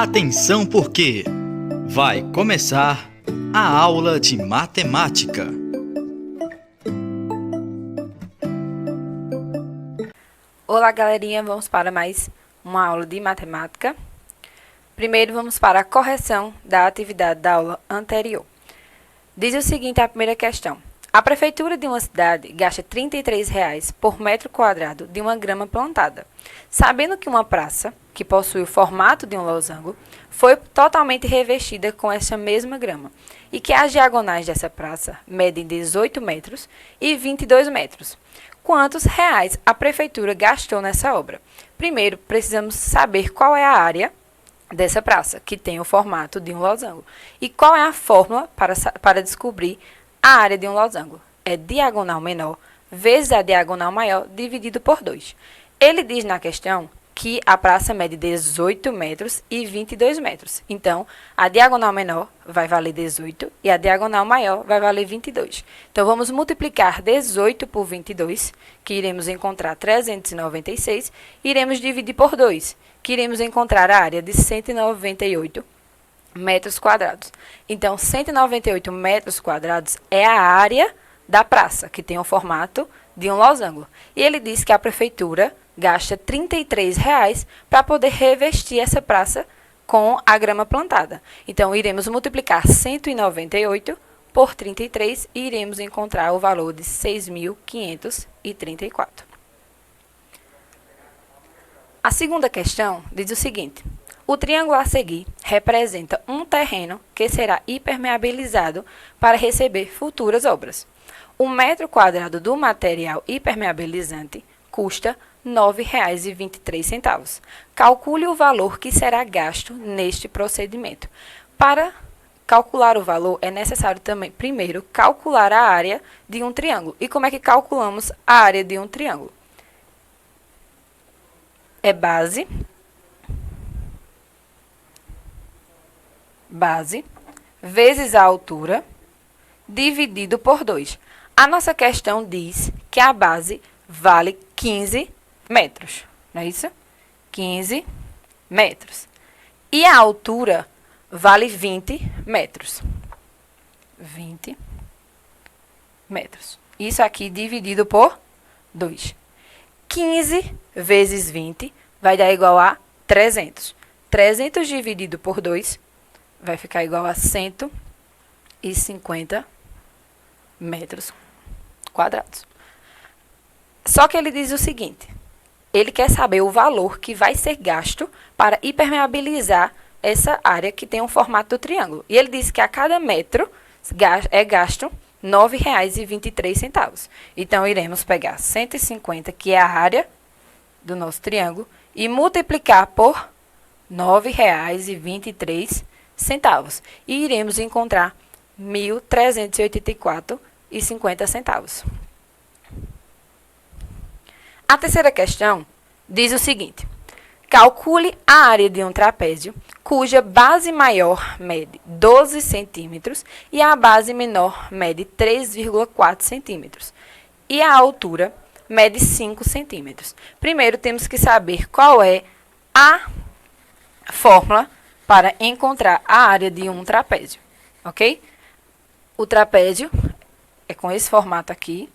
Atenção porque vai começar a aula de matemática. Olá, galerinha, vamos para mais uma aula de matemática. Primeiro, vamos para a correção da atividade da aula anterior. Diz o seguinte a primeira questão. A prefeitura de uma cidade gasta R$ 33,00 por metro quadrado de uma grama plantada, sabendo que uma praça, que possui o formato de um losango, foi totalmente revestida com essa mesma grama, e que as diagonais dessa praça medem 18 metros e 22 metros. Quantos reais a prefeitura gastou nessa obra? Primeiro, precisamos saber qual é a área dessa praça, que tem o formato de um losango. E qual é a fórmula para descobrir a área de um losango? É diagonal menor vezes a diagonal maior dividido por 2. Ele diz na questão que a praça mede 18 metros e 22 metros. Então, a diagonal menor vai valer 18 e a diagonal maior vai valer 22. Então, vamos multiplicar 18 por 22, que iremos encontrar 396, e iremos dividir por 2, que iremos encontrar a área de 198 metros quadrados. Então, 198 metros quadrados é a área da praça, que tem o formato de um losango. E ele diz que a prefeitura gasta R$ 33,00 para poder revestir essa praça com a grama plantada. Então, iremos multiplicar 198 por 33 e iremos encontrar o valor de 6.534. A segunda questão diz o seguinte. O triângulo a seguir representa um terreno que será impermeabilizado para receber futuras obras. O metro quadrado do material impermeabilizante custa R$ 9,23. Calcule o valor que será gasto neste procedimento. Para calcular o valor, é necessário também, primeiro, calcular a área de um triângulo. E como é que calculamos a área de um triângulo? É base vezes a altura dividido por 2. A nossa questão diz que a base vale 15 metros, não é isso? 15 metros. E a altura vale 20 metros. 20 metros. Isso aqui dividido por 2. 15 vezes 20 vai dar igual a 300. 300 dividido por 2 vai ficar igual a 150 metros quadrados. Só que ele diz o seguinte, ele quer saber o valor que vai ser gasto para impermeabilizar essa área que tem o formato do triângulo. E ele diz que a cada metro é gasto R$ 9,23. Então, iremos pegar 150, que é a área do nosso triângulo, e multiplicar por R$ 9,23. E iremos encontrar R$ 1.384,50. A terceira questão diz o seguinte. Calcule a área de um trapézio cuja base maior mede 12 centímetros e a base menor mede 3,4 centímetros. E a altura mede 5 centímetros. Primeiro, temos que saber qual é a fórmula para encontrar a área de um trapézio, ok? O trapézio é com esse formato aqui,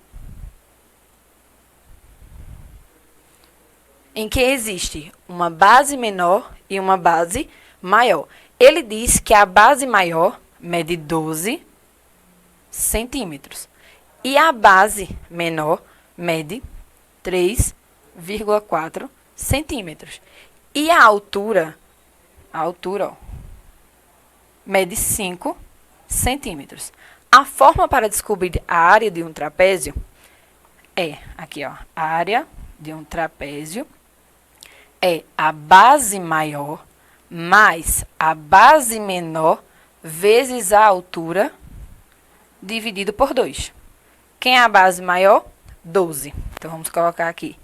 em que existe uma base menor e uma base maior. Ele diz que a base maior mede 12 centímetros e a base menor mede 3,4 centímetros. E a altura mede 5 centímetros. A forma para descobrir a área de um trapézio é, aqui ó, a área de um trapézio é a base maior mais a base menor vezes a altura dividido por 2. Quem é a base maior? 12. Então, vamos colocar aqui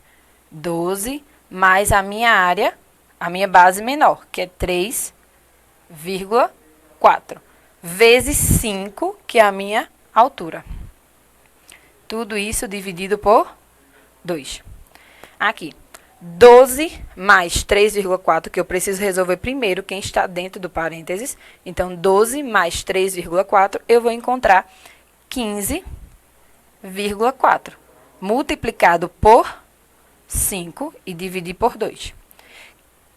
12 mais a minha área, a minha base menor, que é 3,4, vezes 5, que é a minha altura. Tudo isso dividido por 2. Aqui. 12 mais 3,4, que eu preciso resolver primeiro quem está dentro do parênteses. Então, 12 mais 3,4, eu vou encontrar 15,4. Multiplicado por 5 e dividir por 2.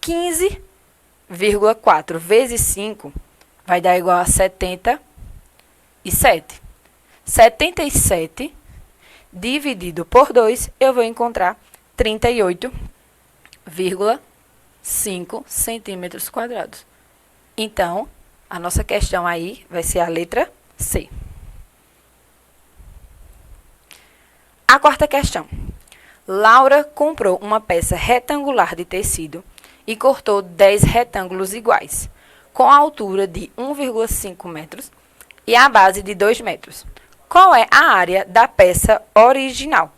15,4 vezes 5 vai dar igual a 77. 77 dividido por 2, eu vou encontrar 38,5 centímetros quadrados. Então, a nossa questão aí vai ser a letra C. A quarta questão. Laura comprou uma peça retangular de tecido e cortou 10 retângulos iguais, com a altura de 1,5 metros e a base de 2 metros. Qual é a área da peça original?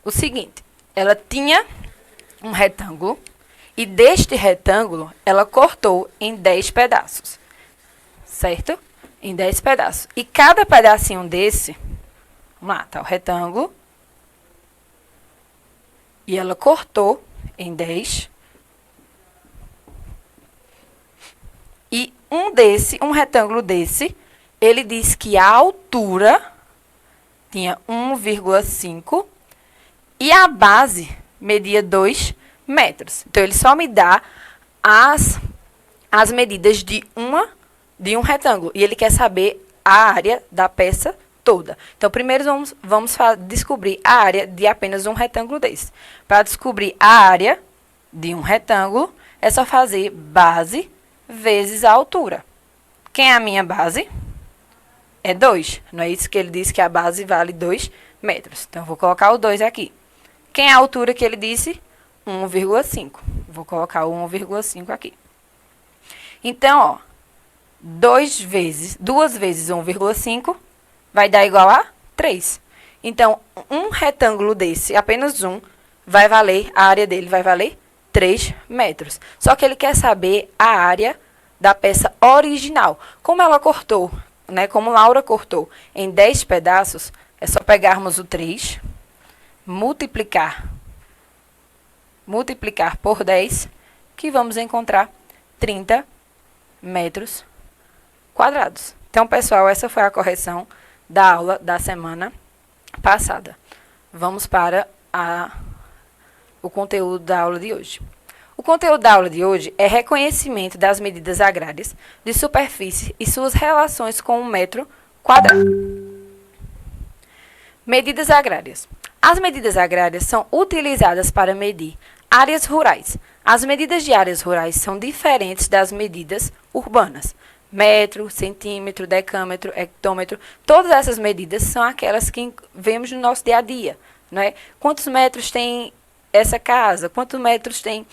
O seguinte, ela tinha um retângulo e deste retângulo ela cortou em 10 pedaços, certo? Em 10 pedaços. E cada pedacinho desse, vamos lá, tá o retângulo, e ela cortou em 10. E um retângulo desse, ele diz que a altura tinha 1,5 e a base media 2 metros. Então, ele só me dá as medidas de um retângulo. E ele quer saber a área da peça toda. Então, primeiro vamos descobrir a área de apenas um retângulo desse. Para descobrir a área de um retângulo, é só fazer base vezes a altura. Quem é a minha base? É 2. Não é isso que ele disse que a base vale 2 metros. Então, eu vou colocar o 2 aqui. Quem é a altura que ele disse? 1,5. Vou colocar o 1,5 aqui. Então, ó, 2 vezes 1,5 vai dar igual a 3. Então, um retângulo desse, apenas um, vai valer, a área dele vai valer 3 metros. Só que ele quer saber a área da peça original. Como ela cortou, né, como Laura cortou em 10 pedaços, é só pegarmos o 3, multiplicar por 10, que vamos encontrar 30 metros quadrados. Então, pessoal, essa foi a correção da aula da semana passada. Vamos para o conteúdo da aula de hoje. O conteúdo da aula de hoje é reconhecimento das medidas agrárias de superfície e suas relações com um metro quadrado. Medidas agrárias. As medidas agrárias são utilizadas para medir áreas rurais. As medidas de áreas rurais são diferentes das medidas urbanas. Metro, centímetro, decâmetro, hectômetro, todas essas medidas são aquelas que vemos no nosso dia a dia, não é? Quantos metros tem essa casa? Quantos metros tem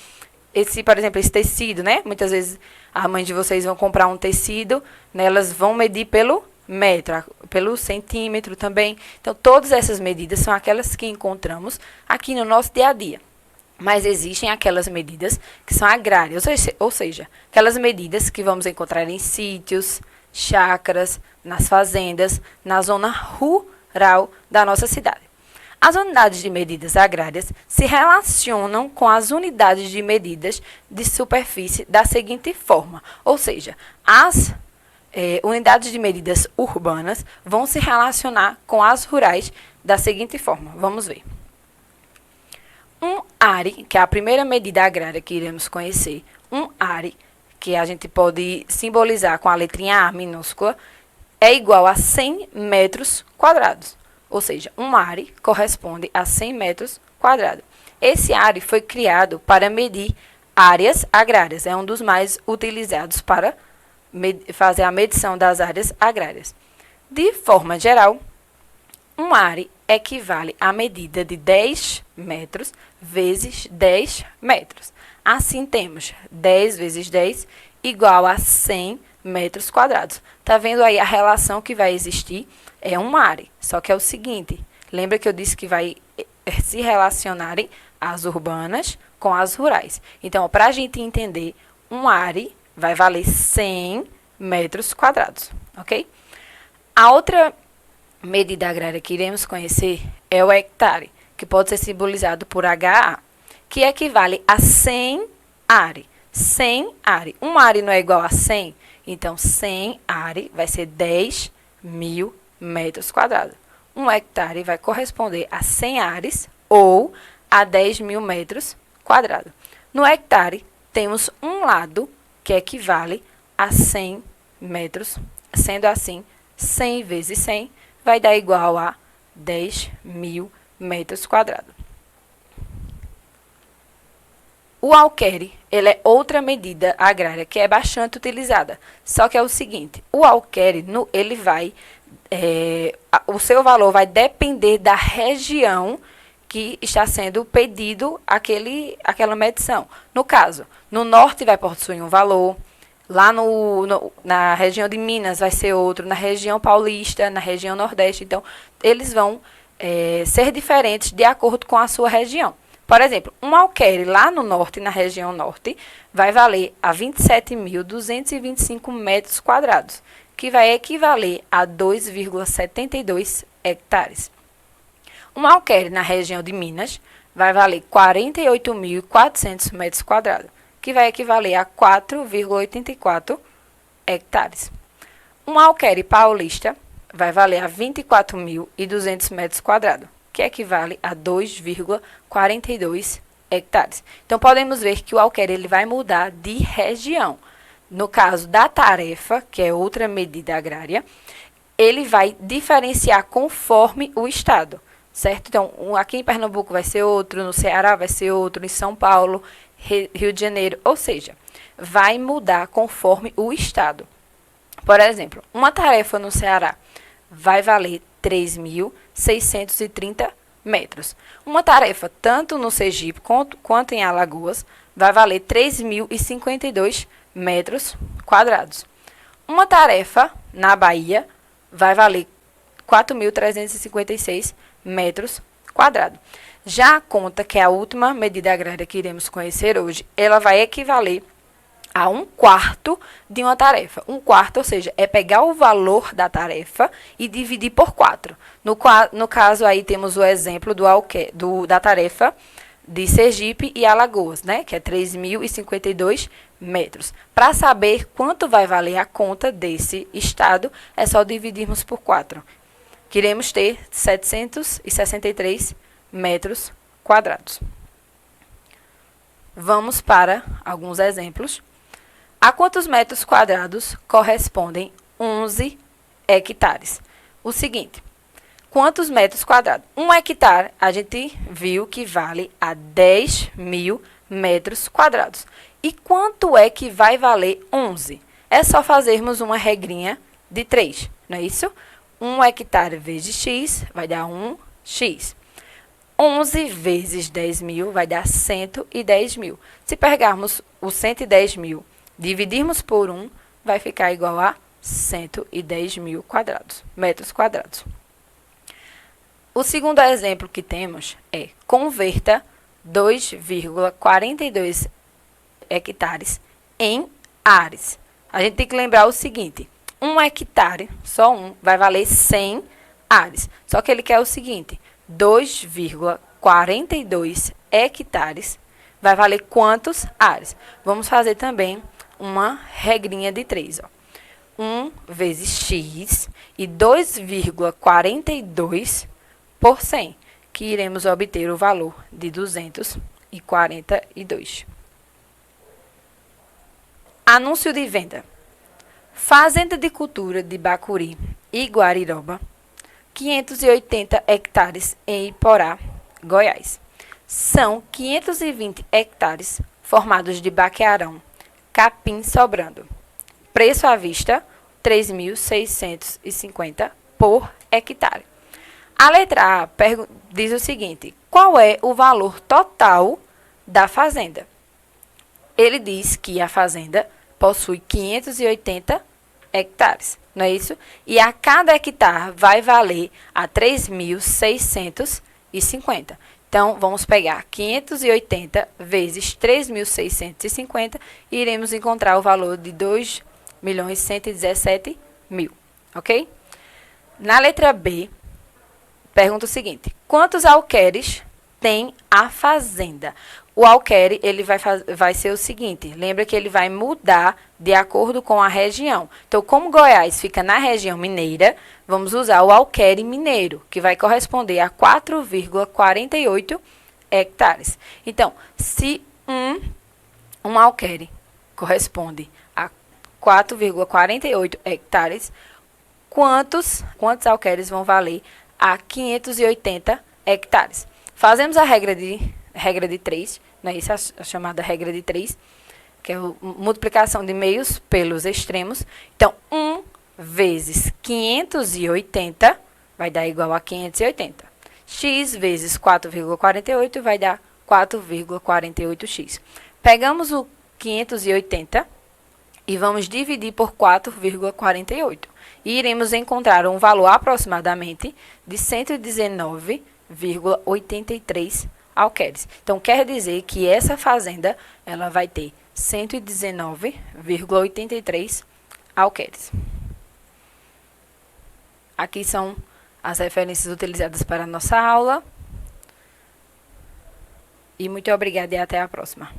por exemplo, esse tecido, né? Muitas vezes a mãe de vocês vão comprar um tecido, né? Elas vão medir pelo metro, pelo centímetro também. Então, todas essas medidas são aquelas que encontramos aqui no nosso dia a dia. Mas existem aquelas medidas que são agrárias, ou seja, aquelas medidas que vamos encontrar em sítios, chácaras, nas fazendas, na zona rural da nossa cidade. As unidades de medidas agrárias se relacionam com as unidades de medidas de superfície da seguinte forma, ou seja, as unidades de medidas urbanas vão se relacionar com as rurais da seguinte forma. Vamos ver. Um ARE, que é a primeira medida agrária que iremos conhecer, um ARE, que a gente pode simbolizar com a letrinha A minúscula, é igual a 100 metros quadrados. Ou seja, um ARE corresponde a 100 metros quadrados. Esse ARE foi criado para medir áreas agrárias. É um dos mais utilizados para fazer a medição das áreas agrárias. De forma geral, um ARE equivale à medida de 10 metros vezes 10 metros. Assim, temos 10 vezes 10 igual a 100 metros quadrados. Está vendo aí a relação que vai existir? É um ARE, só que é o seguinte, lembra que eu disse que vai se relacionarem as urbanas com as rurais. Então, para a gente entender, um ARE vai valer 100 metros quadrados, ok? A outra medida agrária que iremos conhecer é o hectare, que pode ser simbolizado por HA, que equivale a 100 are. 100 are. Um are não é igual a 100? Então, 100 are vai ser 10.000 metros quadrados. Um hectare vai corresponder a 100 ares ou a 10.000 metros quadrados. No hectare, temos um lado que equivale a 100 metros. Sendo assim, 100 vezes 100 vai dar igual a 10.000 metros quadrados. O alquere, ele é outra medida agrária que é bastante utilizada. Só que é o seguinte, o alquere, ele vai, o seu valor vai depender da região que está sendo pedido aquela medição. No caso, no norte vai possuir um valor, lá na região de Minas vai ser outro, na região paulista, na região nordeste. Então, eles vão ser diferentes de acordo com a sua região. Por exemplo, um alquere lá no norte, na região norte, vai valer a 27.225 metros quadrados, que vai equivaler a 2,72 hectares. Um alquere na região de Minas vai valer 48.400 metros quadrados, que vai equivaler a 4,84 hectares. Um alquere paulista vai valer a 24.200 metros quadrados, que equivale a 2,42 hectares. Então, podemos ver que o alquere ele vai mudar de região. No caso da tarefa, que é outra medida agrária, ele vai diferenciar conforme o estado, certo? Então, aqui em Pernambuco vai ser outro, no Ceará vai ser outro, em São Paulo, Rio de Janeiro, ou seja, vai mudar conforme o estado. Por exemplo, uma tarefa no Ceará vai valer 3.630 metros. Uma tarefa tanto no Sergipe quanto em Alagoas vai valer 3.052 metros quadrados. Uma tarefa na Bahia vai valer 4.356 metros quadrados. Já a conta, que é a última medida agrária que iremos conhecer hoje, ela vai equivaler a 1/4 de uma tarefa. 1/4, ou seja, é pegar o valor da tarefa e dividir por 4. No caso, aí temos o exemplo da tarefa de Sergipe e Alagoas, né? Que é 3.052 metros. Para saber quanto vai valer a conta desse estado, é só dividirmos por 4. Queremos ter 763 metros quadrados. Vamos para alguns exemplos. A quantos metros quadrados correspondem 11 hectares? O seguinte, quantos metros quadrados? Um hectare, a gente viu que vale a 10.000 metros quadrados. E quanto é que vai valer 11? É só fazermos uma regrinha de 3, não é isso? 1 hectare vezes x vai dar 1x. 11 vezes 10.000 vai dar 110.000. Se pegarmos o 110.000, dividirmos por 1, vai ficar igual a 110.000 metros quadrados. O segundo exemplo que temos é converta 2,42 hectares em ares. A gente tem que lembrar o seguinte, 1 hectare, só um, vai valer 100 ares. Só que ele quer o seguinte, 2,42 hectares vai valer quantos ares? Vamos fazer também uma regrinha de 3. 1 vezes x e 2,42 por 100, que iremos obter o valor de 242. Anúncio de venda. Fazenda de cultura de Bacuri e Guariroba, 580 hectares em Iporá, Goiás. São 520 hectares formados de baquearão, capim sobrando. Preço à vista, 3.650 por hectare. A letra A diz o seguinte, qual é o valor total da fazenda? Ele diz que a fazenda possui 580 hectares, não é isso? E a cada hectare vai valer a 3.650. Então, vamos pegar 580 vezes 3.650 e iremos encontrar o valor de 2.117.000, ok? Na letra B, pergunta o seguinte, quantos alqueires tem a fazenda? O alquere, ele vai ser o seguinte, lembra que ele vai mudar de acordo com a região. Então, como Goiás fica na região mineira, vamos usar o alquere mineiro, que vai corresponder a 4,48 hectares. Então, se um alquere corresponde a 4,48 hectares, quantos alqueres vão valer a 580 hectares? Fazemos a regra de 3, não é isso? A chamada regra de 3, que é a multiplicação de meios pelos extremos. Então, 1 vezes 580 vai dar igual a 580. X vezes 4,48 vai dar 4,48x. Pegamos o 580 e vamos dividir por 4,48. E iremos encontrar um valor aproximadamente de 119,83 alqueres. Então, quer dizer que essa fazenda ela vai ter 119,83 alqueres. Aqui são as referências utilizadas para a nossa aula. E muito obrigada e até a próxima.